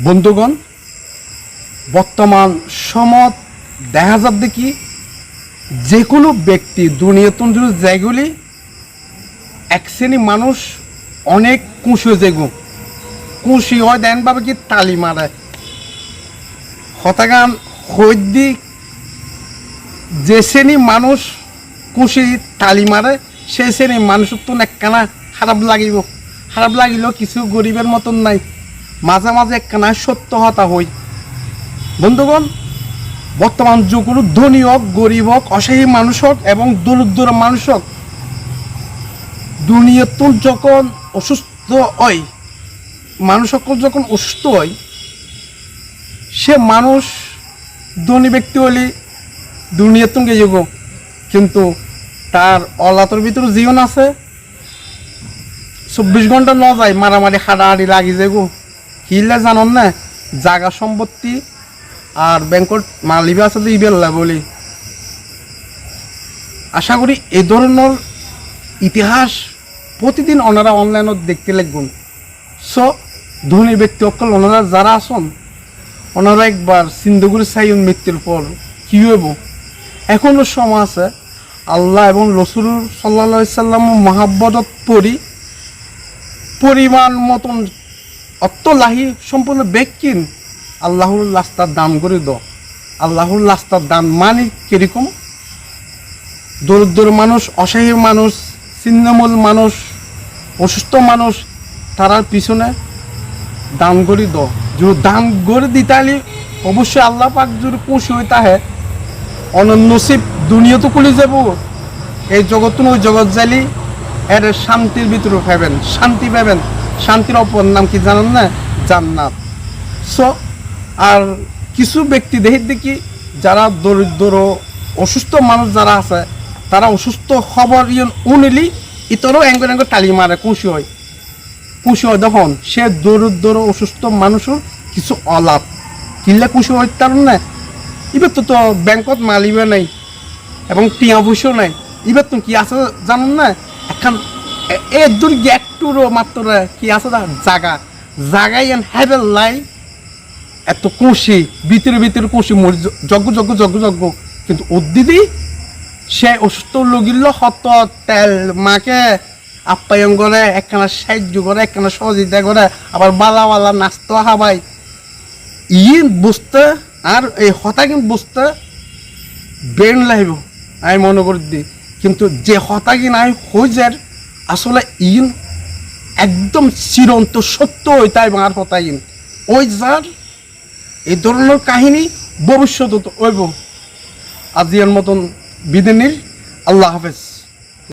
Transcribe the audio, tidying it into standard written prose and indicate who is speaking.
Speaker 1: বন্ধুগণ, বর্তমান সময় দেখা যাক দেখি যে কোনো ব্যক্তি দুনিয়াতুন যেগুলি এক শ্রেণী মানুষ অনেক কুশি যেগু কুশি হয় দেন ভাবে কি তালি মারে হতাগান হইদি যে শ্রেণী মানুষ কুশি তালি মারে সেই শ্রেণী মানুষের তো একখানা খারাপ লাগিল কিছু গরিবের মতন নাই মাঝে মাঝে একখানা সত্য হতা হই। বন্ধুগণ, বর্তমান যুগের ধনী হোক গরিব হোক অসহায় মানুষ হোক এবং দরিদ্র মানুষ হোক দুনিয়াতুন যখন অসুস্থ হয় মানুষ সকল যখন অসুস্থ হয় সে মানুষ ধনী ব্যক্তি হলে দুনিয়াতুন গে যোগ কিন্তু তার অলাতর ভিতরে জীবন আছে 24 ঘন্টা ন যায় মারামারি হাডাহাডি লাগি যাগো কিলে জানন না জায়গা সম্পত্তি আর ব্যাংকর মালিবে আছে তো ইবেল্লা বলি। আশা করি এই ধরনের ইতিহাস প্রতিদিন ওনারা অনলাইনত দেখতে লাগবেন। সো ধনী ব্যক্তি অকল ওনারা যারা আসন ওনারা একবার সিন্ধুগুড়ি চাইন মৃত্যুর পর কী হইব এখনও সময় আছে। আল্লাহ এবং রসুল সাল্লাল্লাহু আলাইহি সাল্লাম মহাব্বতত পড়ি পরিমাণ মতন অত্যলাহি সম্পূর্ণ ব্যক্তিন আল্লাহর রাস্তার দান করে দাও। আল্লাহর রাস্তার দান মানে কিরকম দরিদ্র মানুষ অসহায় মানুষ ছিন্নমূল মানুষ অসুস্থ মানুষ তারার পিছনে দান করে দাও। যদি দান করে দিতালি অবশ্যই আল্লাহ পাক যদি খুশি হই তাহে অনন্যসিব দুনিয়া তো খুলে যাব এই জগৎ ওই জগৎ যাইলি এর শান্তির ভিতরে পাবেন শান্তি পাবেন। শান্তির অপর নাম কি জানেন না? জান্নাত। সো আর কিছু ব্যক্তি দেখি যারা দরিদ্র অসুস্থ মানুষ যারা আছে তারা অসুস্থ খবর উনিলি ইতরও এঙ্গর তালি মারে খুশি হয় তখন সে দরিদ্র অসুস্থ মানুষের কিছু অলাভ কিনলে খুশি হয় তার না এবার তো ব্যাংকত মালিবে নাই এবং টিয়া পয়সাও নাই এবার তো কি আছে জানেন না এখন এ দূর একটুরও মাত্র কি আছে জাগাই হ্যাভেল লাই এত খুশি ভিতরে খুশি যজ্ঞ কিন্তু উদ্দিদি সে অসুস্থ লগিল হত তেল মাকে আপ্যায়ন করে একখানা সাহায্য করে একখানা সহযোগিতা করে আবার বালা নাস্তা খাবাই বুঝতে আর এই হতা কিন্তু বুঝতে ব্রেন লাগব আমি মনে করি দিই কিন্তু যে হতাগি নাই হয়ে যায় আসলে একদম চিরন্ত সত্য হইতাই আর হতাগিন ওই যার এই ধরনের কাহিনী ভবিষ্যৎ হইব। আজিয়ার মতন বিদায় নির আল্লাহ হাফেজ।